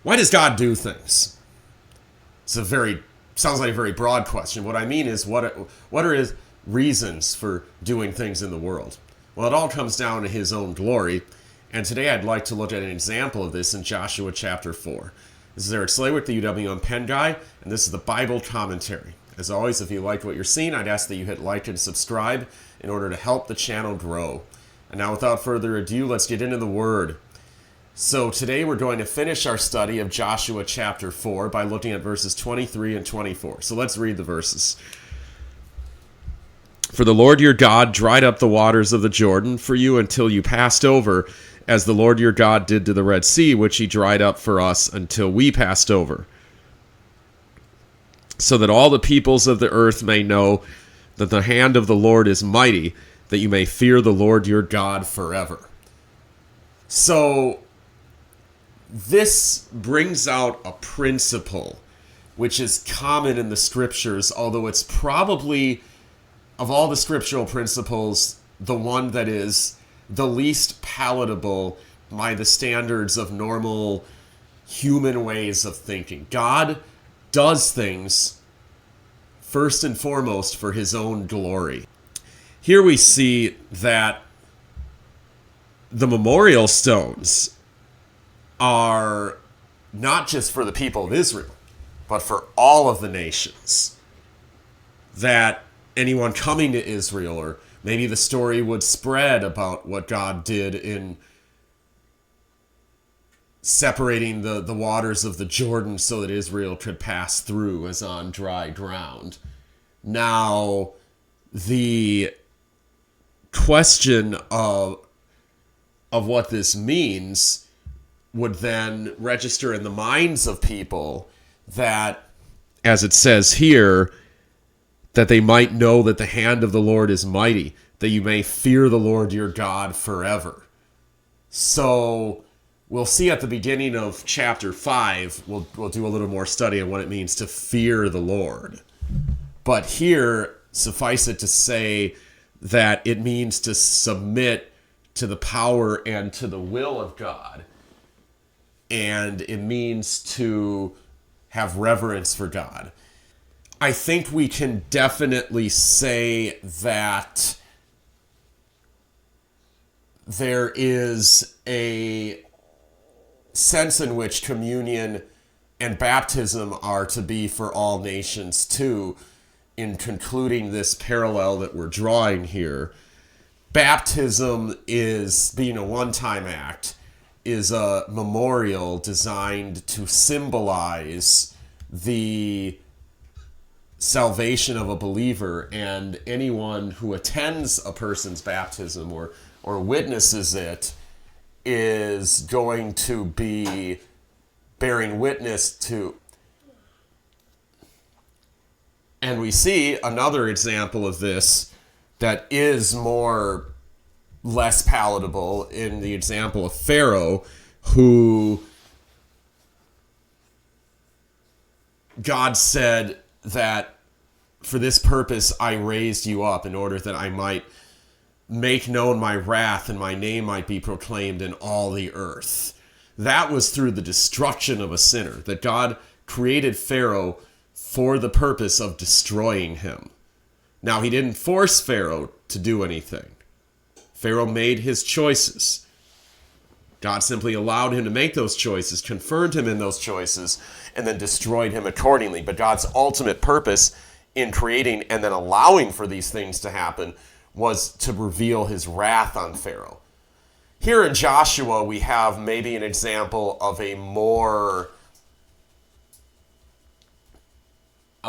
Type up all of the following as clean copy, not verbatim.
Why does God do things? Sounds like a very broad question. What I mean is, what are his reasons for doing things in the world? Well, it all comes down to his own glory. And today I'd like to look at an example of this in Joshua chapter 4. This is Eric Slawick, the UWM Pen Guy, and this is the Bible Commentary. As always, if you liked what you're seeing, I'd ask that you hit like and subscribe in order to help the channel grow. And now, without further ado, let's get into the Word. So today we're going to finish our study of Joshua chapter 4 by looking at verses 23 and 24. So let's read the verses. For the Lord your God dried up the waters of the Jordan for you until you passed over, as the Lord your God did to the Red Sea, which he dried up for us until we passed over, so that all the peoples of the earth may know that the hand of the Lord is mighty, that you may fear the Lord your God forever. So this brings out a principle which is common in the scriptures, although it's probably, of all the scriptural principles, the one that is the least palatable by the standards of normal human ways of thinking. God does things first and foremost for his own glory. Here we see that the memorial stones are not just for the people of Israel, but for all of the nations. That anyone coming to Israel, or maybe the story would spread about what God did in separating the waters of the Jordan so that Israel could pass through as on dry ground. Now, the question of what this means would then register in the minds of people that, as it says here, that they might know that the hand of the Lord is mighty, that you may fear the Lord your God forever. So we'll see at the beginning of chapter 5, we'll do a little more study on what it means to fear the Lord. But here, suffice it to say that it means to submit to the power and to the will of God. And it means to have reverence for God. I think we can definitely say that there is a sense in which communion and baptism are to be for all nations too, in concluding this parallel that we're drawing here. Baptism is, being a one-time act, is a memorial designed to symbolize the salvation of a believer, and anyone who attends a person's baptism or witnesses it is going to be bearing witness to. And we see another example of this that is less palatable in the example of Pharaoh, who God said that for this purpose I raised you up, in order that I might make known my wrath and my name might be proclaimed in all the earth. That was through the destruction of a sinner, that God created Pharaoh for the purpose of destroying him. Now, he didn't force Pharaoh to do anything. Pharaoh made his choices. God simply allowed him to make those choices, confirmed him in those choices, and then destroyed him accordingly. But God's ultimate purpose in creating and then allowing for these things to happen was to reveal his wrath on Pharaoh. Here in Joshua, we have maybe an example of a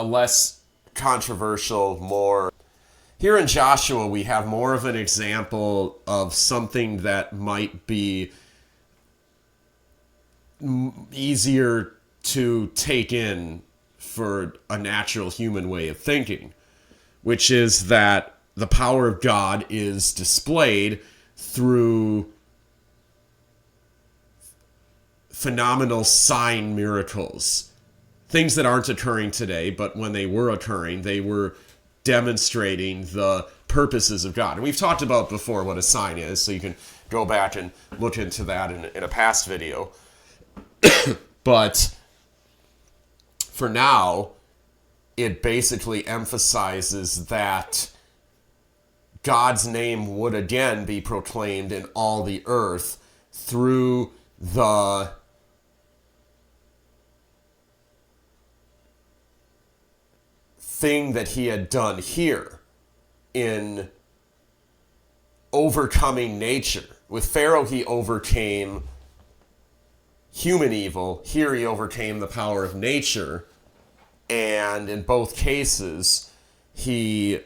less controversial, Here in Joshua, we have more of an example of something that might be easier to take in for a natural human way of thinking, which is that the power of God is displayed through phenomenal sign miracles. Things that aren't occurring today, but when they were occurring, they were demonstrating the purposes of God. And we've talked about before what a sign is, so you can go back and look into that in a past video. But for now, it basically emphasizes that God's name would again be proclaimed in all the earth through the thing that he had done here in overcoming nature. With Pharaoh, he overcame human evil. Here he overcame the power of nature. And in both cases, he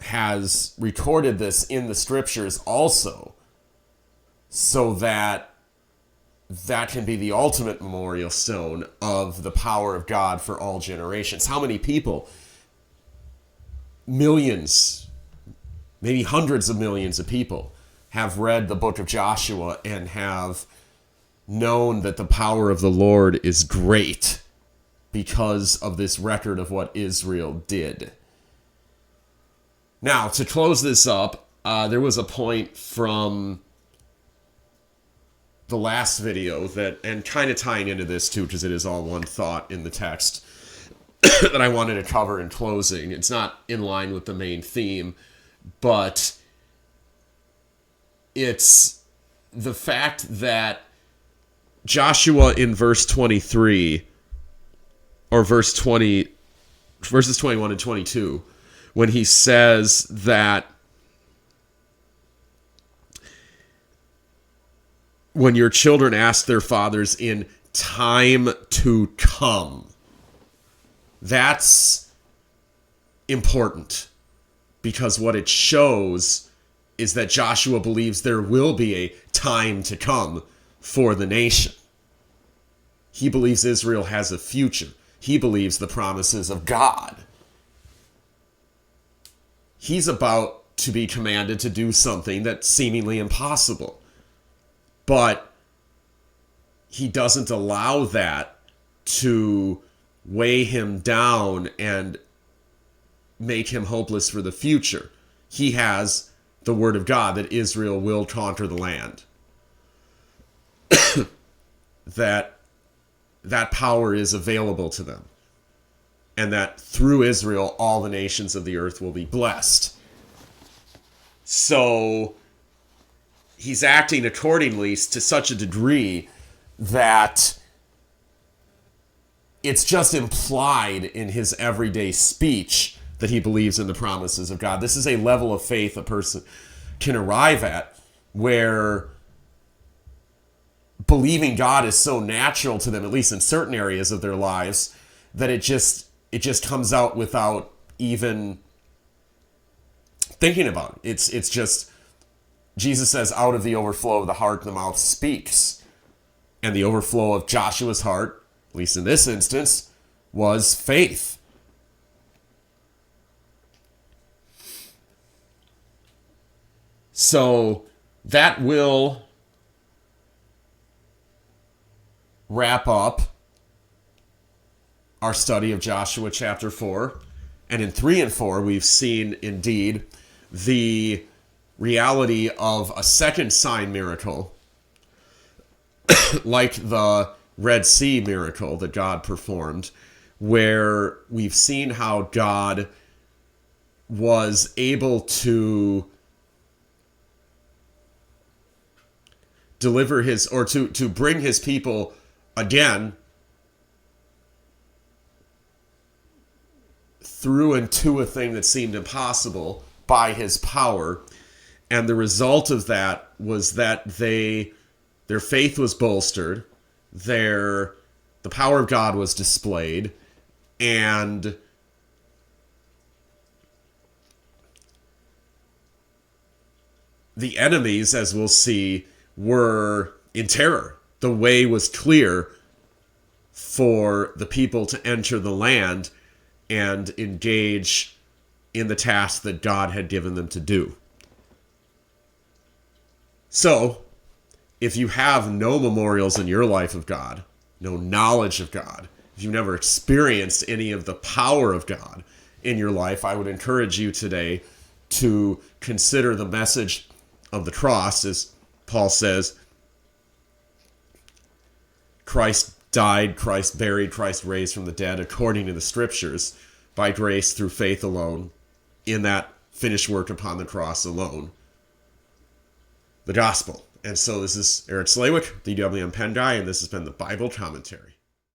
has recorded this in the scriptures also, so that that can be the ultimate memorial stone of the power of God for all generations. How many people, millions, maybe hundreds of millions of people, have read the book of Joshua and have known that the power of the Lord is great because of this record of what Israel did. Now, to close this up, there was a point from the last video that, and kind of tying into this too, because it is all one thought in the text, that I wanted to cover in closing. It's not in line with the main theme, but it's the fact that Joshua in verse 23, or verses 21 and 22, when he says that when your children ask their fathers in time to come, that's important, because what it shows is that Joshua believes there will be a time to come for the nation. He believes Israel has a future. He believes the promises of God. He's about to be commanded to do something that's seemingly impossible. But he doesn't allow that to weigh him down and make him hopeless for the future. He has the word of God that Israel will conquer the land. that power is available to them. And that through Israel, all the nations of the earth will be blessed. So he's acting accordingly to such a degree that it's just implied in his everyday speech that he believes in the promises of God. This is a level of faith a person can arrive at where believing God is so natural to them, at least in certain areas of their lives, that it just comes out without even thinking about it. It's just, Jesus says, out of the overflow of the heart, the mouth speaks. And the overflow of Joshua's heart, at least in this instance, was faith. So that will wrap up our study of Joshua chapter 4. And in 3 and 4, we've seen indeed the reality of a second sign miracle, like the Red Sea miracle that God performed, where we've seen how God was able to deliver his, or to bring his people again through and to a thing that seemed impossible by his power. And the result of that was that their faith was bolstered, the power of God was displayed, and the enemies, as we'll see, were in terror. The way was clear for the people to enter the land and engage in the task that God had given them to do. So, if you have no memorials in your life of God, no knowledge of God, if you've never experienced any of the power of God in your life, I would encourage you today to consider the message of the cross, as Paul says, Christ died, Christ buried, Christ raised from the dead according to the scriptures, by grace through faith alone, in that finished work upon the cross alone. The gospel. And so this is Eric Slawick, the DWM Penn guy, and this has been the Bible Commentary.